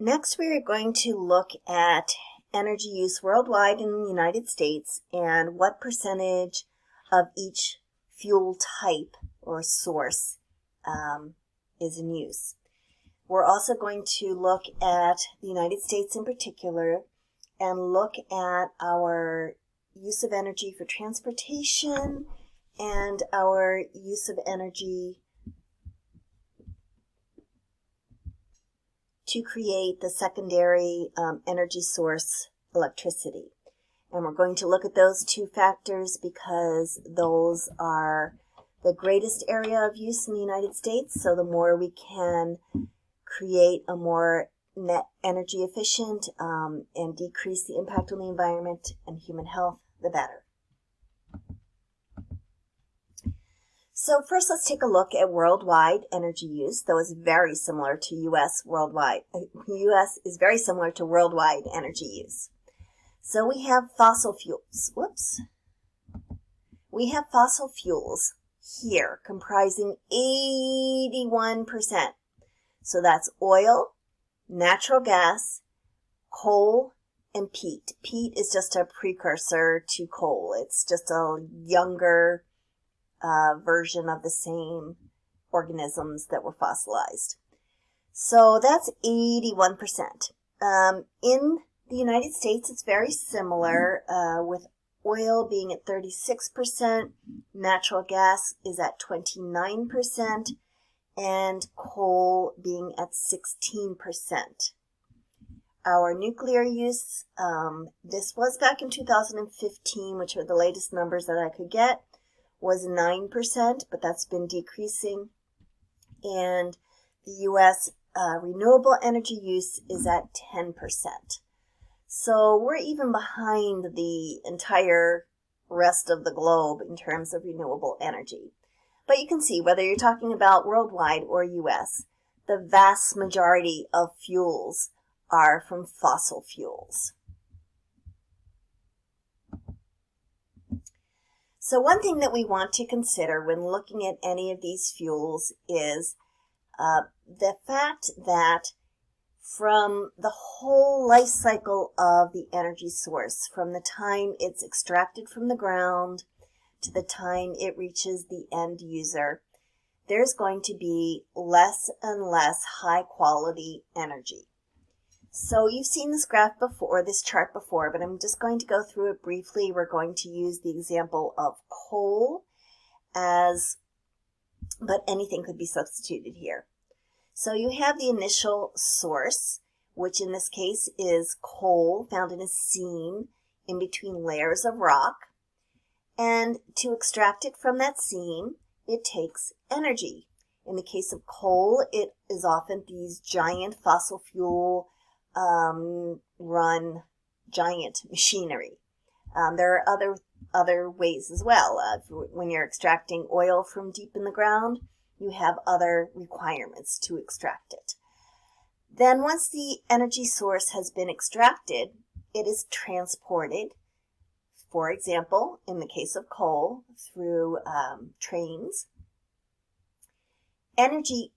Next, we are going to look at energy use worldwide in the United States and what percentage of each fuel type or source is in use. We're also going to look at the United States in particular and look at our use of energy for transportation and our use of energy to create the secondary energy source, electricity. And we're going to look at those two factors because those are the greatest area of use in the United States. So the more we can create a more net energy efficient and decrease the impact on the environment and human health, the better. So first, let's take a look at worldwide energy use, though it's very similar to U.S. worldwide. U.S. is very similar to worldwide energy use. So we have fossil fuels. We have fossil fuels here comprising 81%. So that's oil, natural gas, coal, and peat. Peat is just a precursor to coal. It's just a younger version of the same organisms that were fossilized. So that's 81%. In the United States, it's very similar, with oil being at 36%, natural gas is at 29%, and coal being at 16%. Our nuclear use, this was back in 2015, which are the latest numbers that I could get, was 9%, but that's been decreasing. And the U.S. Renewable energy use is at 10%. So we're even behind the entire rest of the globe in terms of renewable energy. But you can see, whether you're talking about worldwide or U.S., the vast majority of fuels are from fossil fuels. So one thing that we want to consider when looking at any of these fuels is the fact that from the whole life cycle of the energy source, from the time it's extracted from the ground to the time it reaches the end user, there's going to be less and less high quality energy. So you've seen this graph before, this chart before, but I'm just going to go through it briefly. We're going to use the example of coal but anything could be substituted here. So you have the initial source, which in this case is coal found in a seam in between layers of rock. And to extract it from that seam, it takes energy. In the case of coal, it is often these giant fossil fuel run giant machinery. There are other ways as well. When you're extracting oil from deep in the ground, you have other requirements to extract it. Then once the energy source has been extracted, it is transported, for example, in the case of coal, through trains. Any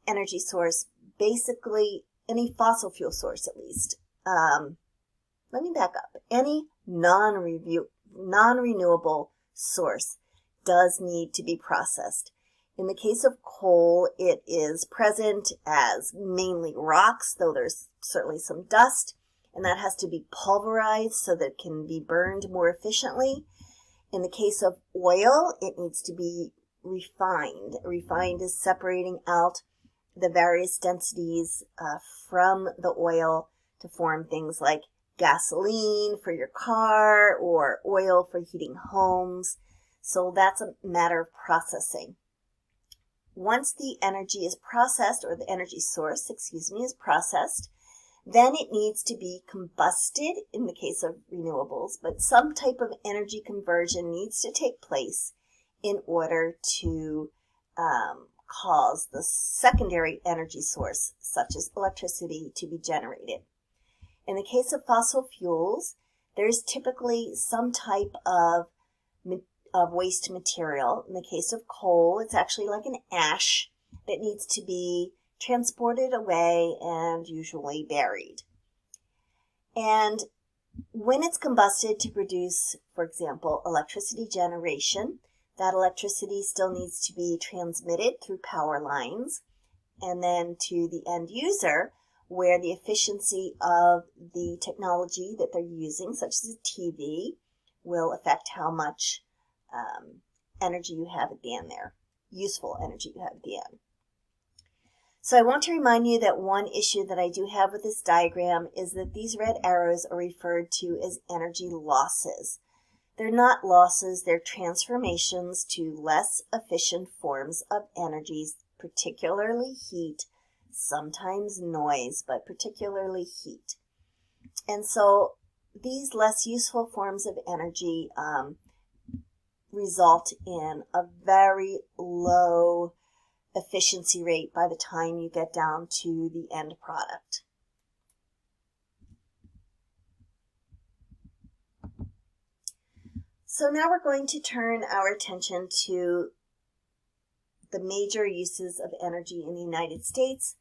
energy source, basically any fossil fuel source at least. Let me back up. Any non-renewable source does need to be processed. In the case of coal, it is present as mainly rocks, though there's certainly some dust, and that has to be pulverized so that it can be burned more efficiently. In the case of oil, it needs to be refined. Refined is separating out the various densities from the oil to form things like gasoline for your car or oil for heating homes. So that's a matter of processing. Once the energy is processed, or the energy source, is processed, then it needs to be combusted in the case of renewables, but some type of energy conversion needs to take place in order to cause the secondary energy source, such as electricity, to be generated. In the case of fossil fuels, there's typically some type of waste material. In the case of coal, it's actually like an ash that needs to be transported away, and usually buried. And when it's combusted to produce, for example, electricity generation, that electricity still needs to be transmitted through power lines and then to the end user, where the efficiency of the technology that they're using, such as a TV, will affect how much energy you have at the end there, useful energy you have at the end. So I want to remind you that one issue that I do have with this diagram is that these red arrows are referred to as energy losses. They're not losses, they're transformations to less efficient forms of energies, particularly heat, sometimes noise, but particularly heat. And so these less useful forms of energy result in a very low efficiency rate by the time you get down to the end product. So now we're going to turn our attention to the major uses of energy in the United States: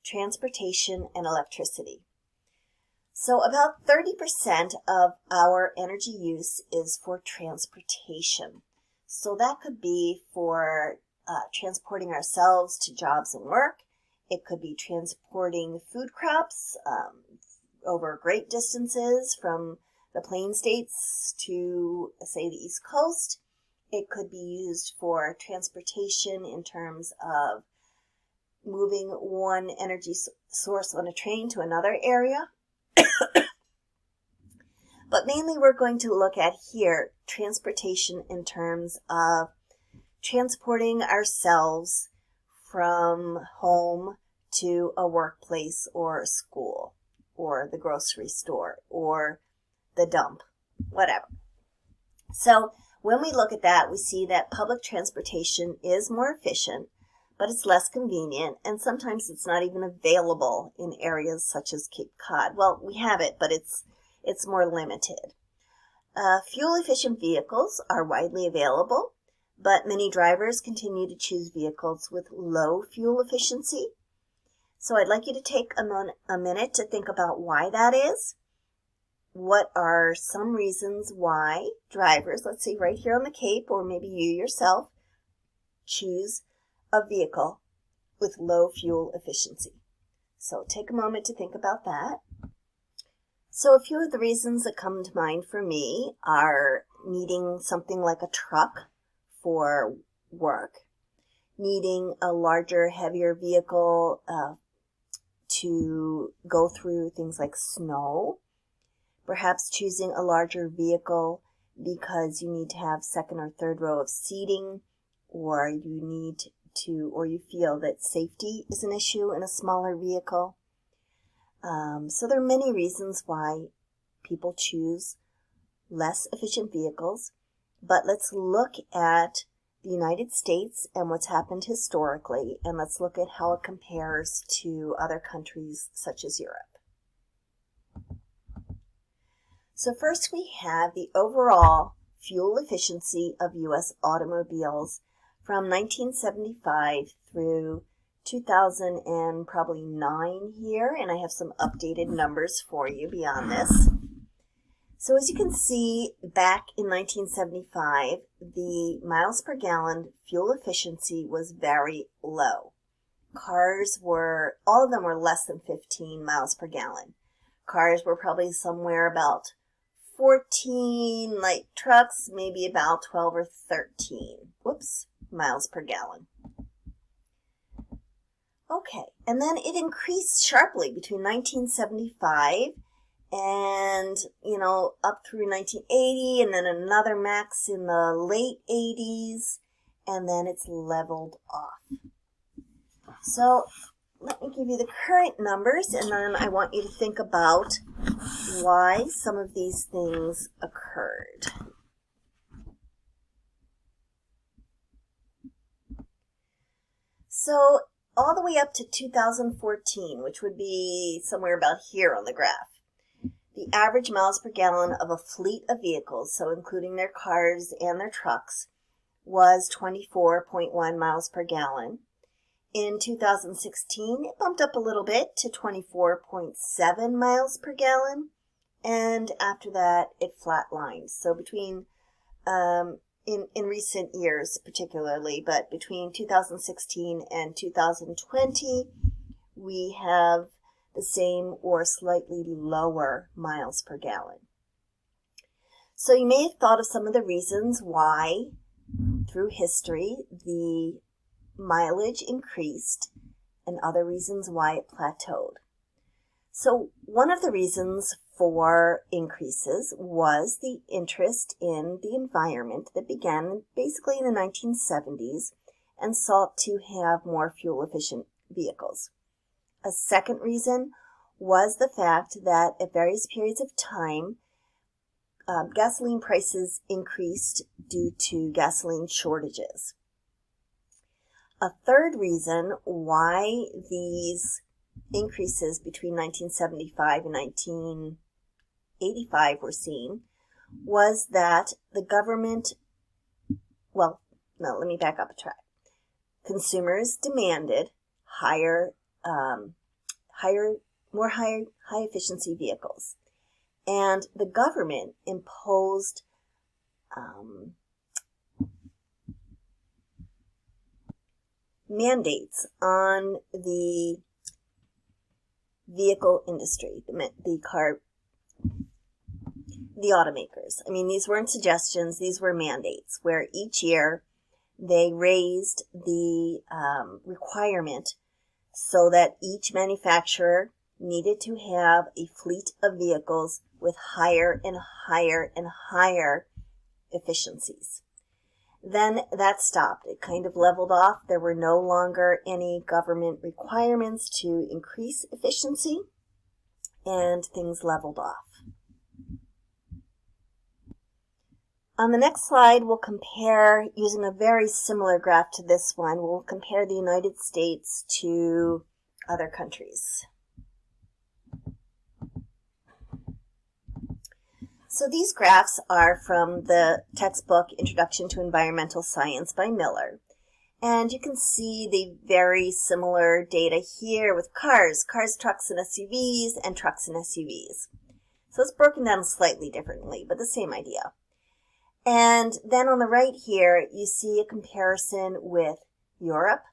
transportation and electricity. So about 30% of our energy use is for transportation. So that could be for transporting ourselves to jobs and work. It could be transporting food crops over great distances from the Plain States to, say, the East Coast. It could be used for transportation in terms of moving one energy source on a train to another area. But mainly we're going to look at here transportation in terms of transporting ourselves from home to a workplace or a school or the grocery store or the dump, whatever. So when we look at that, we see that public transportation is more efficient, but it's less convenient, and sometimes it's not even available in areas such as Cape Cod. Well, we have it, but it's more limited. Fuel-efficient vehicles are widely available, but many drivers continue to choose vehicles with low fuel efficiency. So I'd like you to take a minute to think about why that is. What are some reasons why drivers, let's say right here on the Cape, or maybe you yourself, choose a vehicle with low fuel efficiency? So take a moment to think about that. So a few of the reasons that come to mind for me are needing something like a truck for work, needing a larger, heavier vehicle to go through things like snow, perhaps choosing a larger vehicle because you need to have second or third row of seating, or you feel that safety is an issue in a smaller vehicle. So there are many reasons why people choose less efficient vehicles, but let's look at the United States and what's happened historically, and let's look at how it compares to other countries such as Europe. So first we have the overall fuel efficiency of U.S. automobiles from 1975 through 2009 here, and I have some updated numbers for you beyond this. So as you can see, back in 1975, the miles per gallon fuel efficiency was very low. Cars all of them were less than 15 miles per gallon. Cars were probably somewhere about 14, light trucks, maybe about 12 or 13, miles per gallon. Okay, and then it increased sharply between 1975 and, up through 1980, and then another max in the late 80s, and then it's leveled off. So let me give you the current numbers, and then I want you to think about why some of these things occurred. So all the way up to 2014, which would be somewhere about here on the graph, the average miles per gallon of a fleet of vehicles, so including their cars and their trucks, was 24.1 miles per gallon. In 2016, it bumped up a little bit to 24.7 miles per gallon, and after that, it flatlined. So between, in recent years particularly, but between 2016 and 2020, we have the same or slightly lower miles per gallon. So you may have thought of some of the reasons why, through history, the mileage increased and other reasons why it plateaued. So one of the reasons for increases was the interest in the environment that began basically in the 1970s and sought to have more fuel-efficient vehicles. A second reason was the fact that at various periods of time, gasoline prices increased due to gasoline shortages. A third reason why these increases between 1975 and 1985 were seen was that the government, well, no, let me back up a track. Consumers demanded high efficiency vehicles, and the government imposed mandates on the vehicle industry, the automakers. I mean, these weren't suggestions, these were mandates, where each year they raised the requirement so that each manufacturer needed to have a fleet of vehicles with higher and higher and higher efficiencies. Then that stopped. It kind of leveled off. There were no longer any government requirements to increase efficiency, and things leveled off. On the next slide, we'll compare, using a very similar graph to this one, we'll compare the United States to other countries. So these graphs are from the textbook Introduction to Environmental Science by Miller. And you can see the very similar data here with cars, trucks, and SUVs, and trucks and SUVs. So it's broken down slightly differently, but the same idea. And then on the right here, you see a comparison with Europe,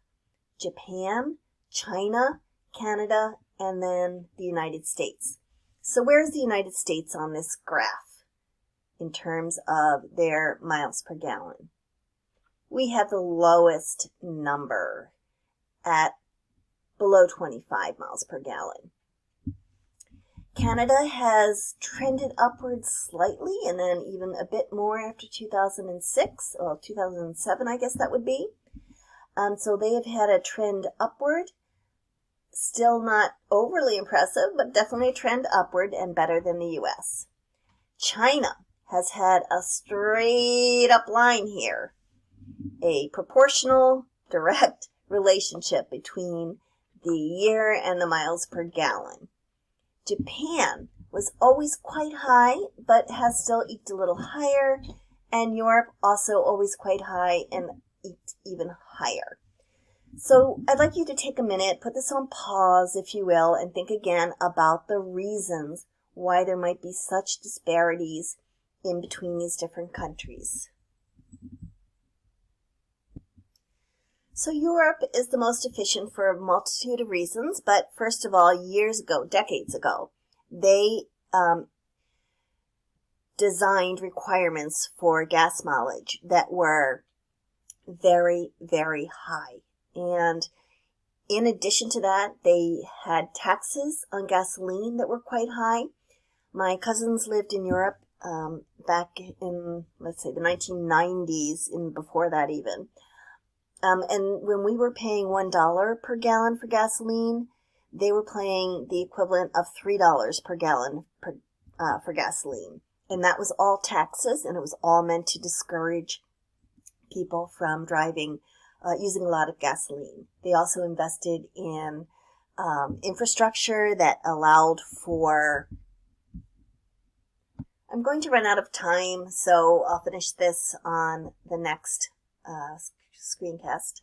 Japan, China, Canada, and then the United States. So where's the United States on this graph in terms of their miles per gallon? We have the lowest number at below 25 miles per gallon. Canada has trended upwards slightly and then even a bit more after 2006, or 2007, I guess that would be. So they have had a trend upward. Still not overly impressive, but definitely a trend upward and better than the US. China has had a straight up line here, a proportional direct relationship between the year and the miles per gallon. Japan was always quite high, but has still eked a little higher, and Europe also always quite high and eked even higher. So I'd like you to take a minute, put this on pause, if you will, and think again about the reasons why there might be such disparities in between these different countries. So Europe is the most efficient for a multitude of reasons, but first of all, years ago, decades ago, they designed requirements for gas mileage that were very, very high. And in addition to that, they had taxes on gasoline that were quite high. My cousins lived in Europe back in, let's say, the 1990s, and before that even. And when we were paying $1 per gallon for gasoline, they were paying the equivalent of $3 per gallon for gasoline. And that was all taxes, and it was all meant to discourage people from driving, using a lot of gasoline. They also invested in infrastructure that allowed for... I'm going to run out of time, so I'll finish this on the next screencast.